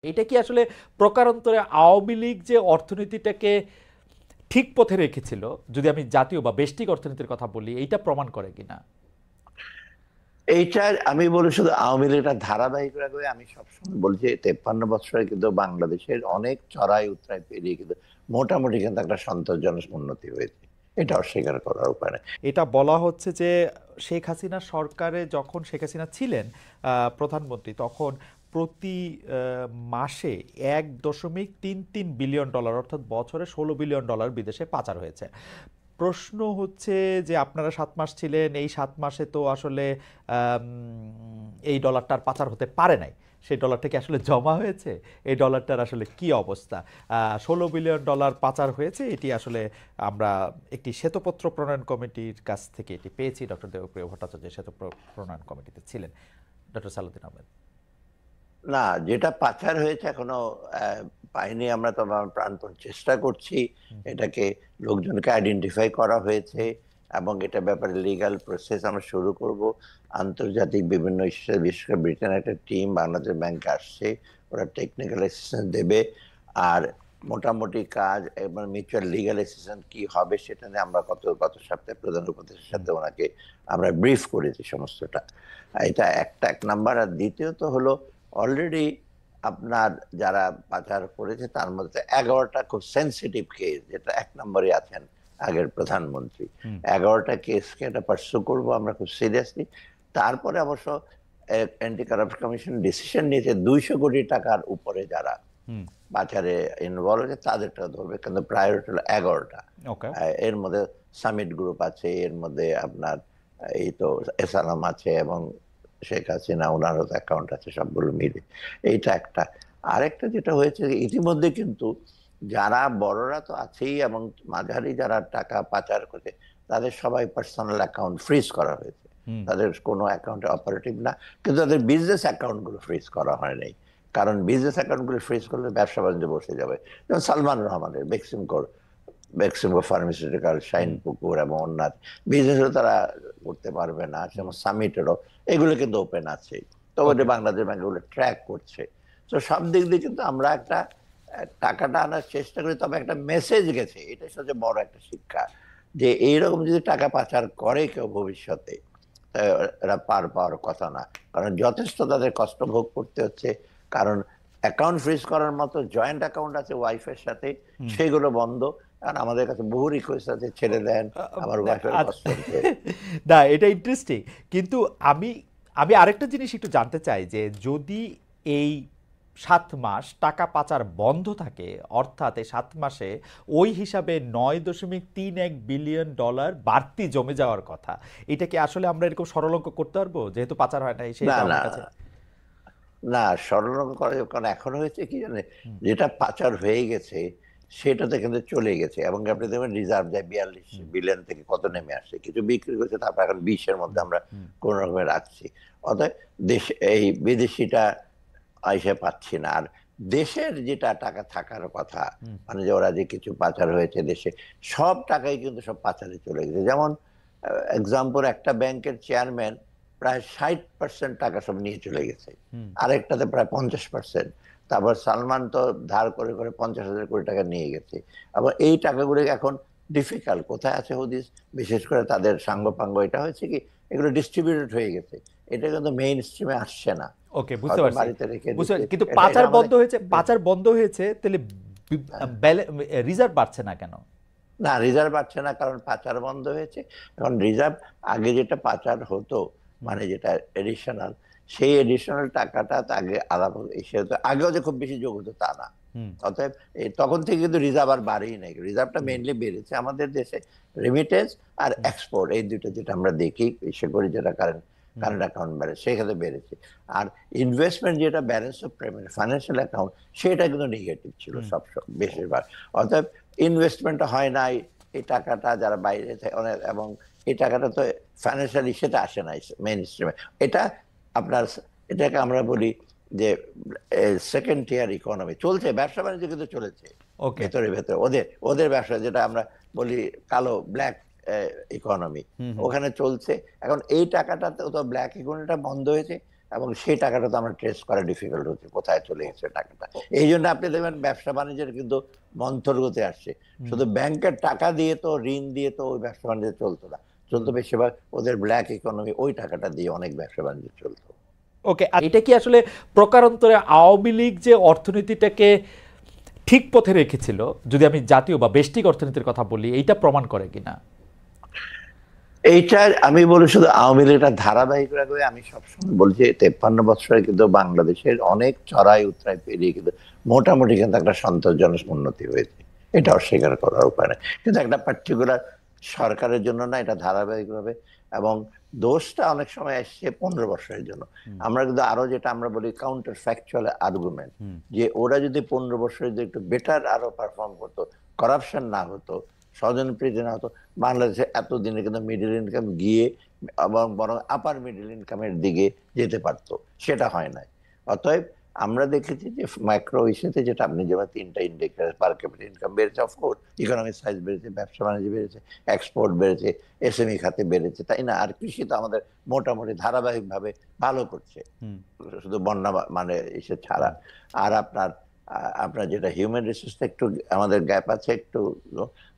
এটা কি আসলে প্রকারান্তরে আওয়ামী লীগ যে অর্থনীতিটাকে ঠিক পথে রেখেছিল, যদি আমি জাতীয় বা বেশটিক অর্থনীতির কথা বলি, এইটা প্রমাণ করে কিনা? এইটা আমি বলি শুধু আওয়ামী লীগ এটা ধারাবাহিক ভাবে আমি সবসময় বলছি 53 বছরে কিন্তু বাংলাদেশের অনেক চড়াই উতরাই পেরিয়ে কিন্তু মোটামুটি কিন্তু একটা সন্তোষজনক উন্নতি হয়েছে। এটা অস্বীকার করার উপায় নেই। এটা বলা হচ্ছে যে শেখ হাসিনা সরকারে, যখন শেখ হাসিনা ছিলেন প্রধানমন্ত্রী, তখন প্রতি মাসে 1.33 বিলিয়ন ডলার, অর্থাৎ বছরে $16 বিলিয়ন বিদেশে পাচার হয়েছে। প্রশ্ন হচ্ছে যে আপনারা 7 মাস ছিলেন, এই 7 মাসে তো আসলে এই ডলারটার পাচার হতে পারে নাই। সেই ডলারটা কি আসলে জমা হয়েছে? এই ডলারটার আসলে কি অবস্থা? $16 বিলিয়ন পাচার হয়েছে, এটি আসলে আমরা একটি শ্বেতপত্র প্রণয়ন কমিটির কাছ থেকে এটি পেয়েছি। ডক্টর দেবপ্রিয় ভট্টাচার্য প্রণয়ন কমিটিতে ছিলেন। ডক্টর সালাউদ্দিন আহমেদ। না, যেটা পাচার হয়েছে এখনো পাইনি আমরা, তো আমরা প্রাণপণ চেষ্টা করছি। এটাকে লোকজনকে আইডেন্টিফাই করা হয়েছে এবং এটা ব্যাপারে লিগ্যাল প্রসেস আমরা শুরু করব। আন্তর্জাতিক বিভিন্ন ইস্যু, বিশেষ করে ব্রিটেনের একটা টিম বাংলাদেশ ব্যাংকে আসছে, ওরা টেকনিক্যাল অ্যাসিস্ট্যান্স দেবে। আর মোটামুটি কাজ এবং মিউচুয়াল লিগ্যাল অ্যাসিস্ট্যান্স কি হবে সেটা নিয়ে আমরা গত সপ্তাহে প্রধান উপদেষ্টার সাথে ওনাকে আমরা ব্রিফ করেছি সমস্তটা। এটা এক নাম্বার। আর দ্বিতীয়ত হলো অলরেডি আপনার যারা পাচার করেছে তার মধ্যে 11টা খুব সেন্সিটিভ কেস, যেটা 1 নম্বরে আছেন আগের প্রধানমন্ত্রী। 11টা কেসকে এটা পার্সু করবো আমরা খুব সিরিয়াসলি। তারপরে অবশ্য অ্যান্টি কারাপশন কমিশন ডিসিশন নিয়েছে 200 কোটি টাকার উপরে যারা পাচারে ইনভলভ হয়েছে তাদেরটা ধরবে, কিন্তু প্রায়োরিটি হলো 11টা। ওকে। এর মধ্যে সামিট গ্রুপ আছে, এর মধ্যে আপনার এই তো এসালাম আছে এবং শেখ হাসিনা ওনারও অ্যাকাউন্ট আছে, সবগুলো মিলে এইটা একটা। আরেকটা যেটা হয়েছে ইতিমধ্যে কিন্তু যারা বড়রা তো আছেই এবং মাঝারি যারা টাকা পাচার করে তাদের সবাই পার্সোনাল অ্যাকাউন্ট ফ্রিজ করা হয়েছে। তাদের কোনো অ্যাকাউন্টে অপারেটিভ না, কিন্তু তাদের বিজনেস অ্যাকাউন্ট গুলো ফ্রিজ করা হয় নাই। কারণ বিজনেস অ্যাকাউন্ট গুলো ফ্রিজ করলে ব্যবসা বাণিজ্য বসে যাবে। যেমন সালমান রহমানের বেক্সিমকো ফার্মাসিউটিক্যাল, শাইন পুকুর এবং অন্যান্য বিজনেসও তারা করতে পারবে না, যেমন সামিটেরও এগুলো কিন্তু ওপেন আছে। তো ওটা ওকে। বাংলাদেশ ব্যাংক ওগুলো ট্র্যাক করছে। তো সব দিক দিয়ে কিন্তু আমরা একটা টাকাটা আনার চেষ্টা করি, তবে একটা মেসেজ গেছে, এটা সবচেয়ে বড় একটা শিক্ষা, যে এইরকম যদি টাকা পাচার করে কেউ ভবিষ্যতে, এরা পার পাওয়ার কথা না। কারণ যথেষ্ট তাদের কষ্ট ভোগ করতে হচ্ছে। কারণ অ্যাকাউন্ট ফ্রিজ করার মতো জয়েন্ট অ্যাকাউন্ট আছে ওয়াইফের সাথে, সেগুলো বন্ধ। কারণ আমাদের কাছে বহু রিকোয়েস্ট আছে, ছেড়ে দেন, আমার ওয়াইফের কষ্ট হচ্ছে। না, এটা ইন্টারেস্টিং। কিন্তু আমি আমি আরেকটা জিনিস একটু জানতে চাই, যে যদি এই 7 মাস টাকা পাচার বন্ধ থাকে, অর্থাৎ এই 7 মাসে ওই হিসাবে $9.31 বিলিয়ন বাড়তি জমে যাওয়ার কথা, এটা কি আসলে আমরা এরকম সরল অঙ্ক করতে পারবো, যেহেতু পাচার হয় না না সেহেতু না আমার কাছে? না, স্মরণ করে, কারণ এখন হয়েছে কি জানে, যেটা পাচার হয়ে গেছে সেটাতে কিন্তু চলে গেছে এবং আপনি দেখবেন রিজার্ভ যায় 42 বিলিয়ন থেকে কত নেমে আসছে। কিছু বিক্রি করছে, তারপর এখন 20-এর মধ্যে আমরা কোন রকমে রাখছি। অতএব দেশ এই বিদেশিটা আইসে পাচ্ছি না। আর দেশের যেটা টাকা থাকার কথা, মানে যে ওরা যে কিছু পাচার হয়েছে দেশে, সব টাকাই কিন্তু সব পাচারে চলে গেছে। যেমন এক্সাম্পল, একটা ব্যাংকের চেয়ারম্যান প্রায় 60% টাকা সব নিয়ে চলে গেছে, আরেকটাতে প্রায় 50%। তারপর সালমান তো ধার করে করে 50,000 কোটি টাকা নিয়ে গেছে। আবার এই টাকাগুলো এখন ডিফিকাল্ট কোথায় আছে হদিস, বিশেষ করে তাদের সাঙ্গপাঙ্গ এটা হয়েছে কি, এগুলো ডিস্ট্রিবিউটেড হয়ে গেছে, এটা কিন্তু মেইন স্ট্রিমে আসছে না, ওকে, বুঝতে হয়তো পারছি। বাড়িতে রেখে বুঝতে দিচ্ছে। পারছি, কিন্তু এটা এটা আমাদের পাচার বন্ধ হয়েছে, তাহলে রিজার্ভ বাড়ছে না কেন? না, রিজার্ভ বাড়ছে না কারণ পাচার বন্ধ হয়েছে। এখন রিজার্ভ আগে যেটা পাচার হতো, মানে যেটা এডিশনাল, সেই এডিশনাল টাকাটা আগে আলাদা, সেহেতু আগেও যে খুব বেশি যোগ হতো তা না। অতএব তখন থেকে কিন্তু রিজার্ভ আর বাড়েই নাই, রিজার্ভটা মেইনলি বেড়েছে আমাদের দেশে রেমিটেন্স আর এক্সপোর্ট, এই দুটো যেটা আমরা দেখি ইসে করি, যেটা কারেন্ট কারেন্ট অ্যাকাউন্ট ব্যালেন্স সেখানে বেড়েছে। আর ইনভেস্টমেন্ট যেটা balance of payment financial account, সেটা কিন্তু নেগেটিভ ছিল সব বেশিরভাগ। অতএব ইনভেস্টমেন্ট হয় নাই, এই টাকাটা যারা বাইরে অনেক, এবং এই টাকাটা তো ফাইন্যান্সিয়াল ইস্যুতে আসে না মেইন স্ট্রিমে। এটা আপনার, এটাকে আমরা বলি যে সেকেন্ড টিয়ার ইকোনমি চলছে, ব্যবসা বাণিজ্য কিন্তু চলেছে ওকে। ভেতরে ভেতরে, ওদের ওদের ব্যবসা, যেটা আমরা বলি কালো ব্ল্যাক ইকোনমি, ওখানে চলছে। এখন এই টাকাটা তো ব্ল্যাক ইকোনমিটা বন্ধ হয়েছে, এবং সেই টাকাটা তো আমরা ট্রেস করা ডিফিকাল্ট হচ্ছে কোথায় চলে গেছে টাকাটা। এই জন্য আপনি দেখবেন ব্যবসা বাণিজ্যের কিন্তু মন্থরগতি আসছে। শুধু ব্যাংকের টাকা দিয়ে তো, ঋণ দিয়ে তো ওই ব্যবসা বাণিজ্য চলতো না, চলতো বেশিরভাগ ওদের ব্ল্যাক ইকোনমি, ওই টাকাটা দিয়ে অনেক ব্যবসা বাণিজ্য চলতো। ওকে, এটা কি আসলে প্রকারান্তরে আওয়ামী লীগ যে অর্থনীতিটাকে ঠিক পথে রেখেছিল, যদি আমি জাতীয় বা বেষ্টিক অর্থনীতির কথা বলি, এইটা প্রমাণ করে কিনা? এইটা আমি বলি শুধু আওয়ামী লীগের ধারাবাহিক রাখবে। আমি সবসময় বলছি 53 বছরে কিন্তু বাংলাদেশের অনেক চড়াই উতরাই পেরিয়ে কিন্তু মোটামুটি কিন্তু একটা সন্তোষজনক উন্নতি হয়েছে, এটা অস্বীকার করার উপায় নেই। কিন্তু একটা পার্টিকুলার সরকারের জন্য না, এটা ধারাবাহিক ভাবে। এবং দোষটা অনেক সময় আসছে 15 বছরের জন্য। আমরা কিন্তু আরো যেটা আমরা বলি কাউন্টার ফ্যাকচুয়াল আর্গুমেন্ট, যে ওরা যদি 15 বছরে যদি একটু বেটার আরো পারফর্ম করতো, করাপশন না হতো, স্বজনপ্রীতি না হতো, বাংলাদেশে এতদিনে কিন্তু মিডল ইনকাম গিয়ে বরং আপার মিডল ইনকামের দিকে যেতে পারতো, সেটা হয় নাই। অতএব আমরা দেখেছি যে ম্যাক্রো ইস্যুতে, যেটা আপনি যেমন 3টা ইন্ডিকেটর, পার ক্যাপিটা ইনকাম বেড়েছে, অফকোর্স ইকোনমিক সাইজ বেড়েছে, ব্যবসা বাণিজ্য বেড়েছে, এক্সপোর্ট বেড়েছে, এসএমই খাতে বেড়েছে, তাই না? আর কৃষি তো আমাদের মোটামুটি ধারাবাহিক ভাবে ভালো করছে, শুধু বন্যা মানে ইসে ছাড়া। আর আপনার আপনার যেটা হিউম্যান রিসোর্সটা একটু আমাদের গ্যাপ আছে, একটু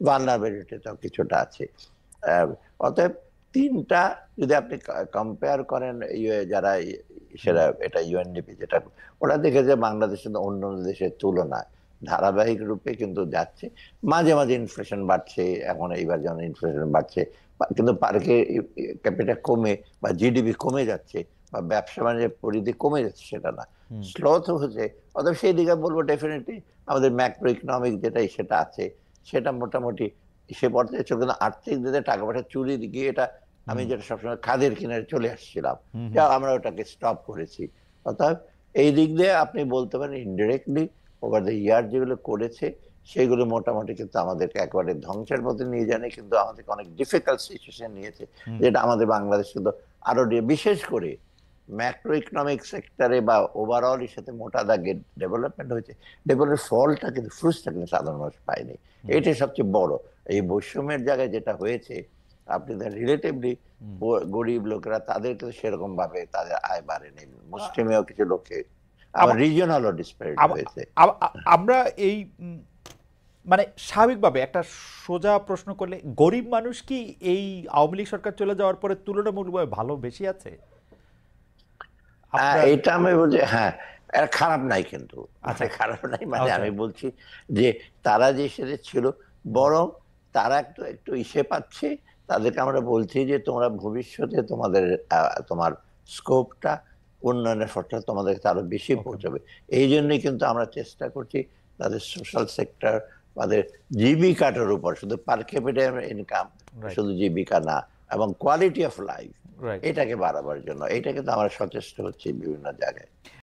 ভালনারেবিলিটিটাও কিছুটা আছে। অতএব তিনটা যদি আপনি কম্পেয়ার করেন, যারা সেটা এটা ইউএনডিপি যেটা, ওরা দেখে যে বাংলাদেশ অন্য দেশের তুলনায় ধারাবাহিক রূপে কিন্তু যাচ্ছে। মাঝে মাঝে ইনফ্লেশন বাড়ছে, এখন এইবার যেমন ইনফ্লেশন বাড়ছে, কিন্তু পার্কে ক্যাপিটা কমে বা জিডিপি কমে যাচ্ছে বা ব্যবসা বাণিজ্যের পরিধি কমে যাচ্ছে, সেটা না, স্লোথ হচ্ছে। অতএব সেই দিকে বলবো ডেফিনেটলি আমাদের ম্যাক্রো ইকোনমিক যেটা সেটা আছে, সেটা মোটামুটি সে পর্যায়ে চলে। কিন্তু আর্থিক দিকে টাকা পয়সা চুরি গিয়ে, এটা আমি যেটা সবসময় খাদের কিনারে চলে আসছিলাম, আমরা ওটাকে স্টপ করেছি। অর্থাৎ এই দিক দিয়ে আপনি বলতে পারেন ইনডিরেক্টলি ওভার দ্য ইয়ার যেগুলো করেছে সেগুলো মোটামুটি কিন্তু আমাদেরকে একেবারে ধ্বংসের পথে নিয়ে যায়নি, কিন্তু আমাদেরকে অনেক ডিফিকাল্ট সিচুয়েশন নিয়েছে, যেটা আমাদের বাংলাদেশ কিন্তু আরো বিশেষ করে ম্যাক্রো ইকোনমিক সেক্টরে বা ওভারঅল এর সাথে মোটা দাগে ডেভেলপমেন্ট হয়েছে। ডেভেলপের ফলটা কিন্তু, ফ্রুটসটা কিন্তু সাধারণ মানুষ পায়নি। এটাই সবচেয়ে বড়। এই বৈষম্যের জায়গায় যেটা হয়েছে, আপনি রিলেটিভলি গরিব লোকেরা, তাদের কিন্তু সেরকম ভাবে তাদের আয় বাড়েনি। মুসলিমেও কিছু লোকে, আবার রিজিওনালও ডিসপ্যারিটি হয়েছে। আমরা এই মানে স্বাভাবিকভাবে একটা সোজা প্রশ্ন করলে, গরিব মানুষ কি এই আওয়ামী লীগ সরকার চলে যাওয়ার পরে তুলনামূলকভাবে ভালো বেশি আছে? এটা আমি বলছি, হ্যাঁ, খারাপ নাই, কিন্তু খারাপ নাই মানে আমি বলছি যে তারা যে সেটা ছিল, বরং তারা একটু একটু ইসে পাচ্ছে। তাদেরকে আমরা বলছি যে তোমরা ভবিষ্যতে তোমার স্কোপটা, উন্নয়নের ফলটা তোমাদের আরো বেশি পৌঁছাবে। এই জন্যই কিন্তু আমরা চেষ্টা করছি তাদের সোশ্যাল সেক্টর, তাদের জীবিকাটার উপর, শুধু পার ক্যাপিটা ইনকাম, শুধু জীবিকা না, এবং কোয়ালিটি অফ লাইফ, এটাকে বাড়াবার জন্য। এটা কিন্তু আমরা সচেষ্ট হচ্ছি বিভিন্ন জায়গায়।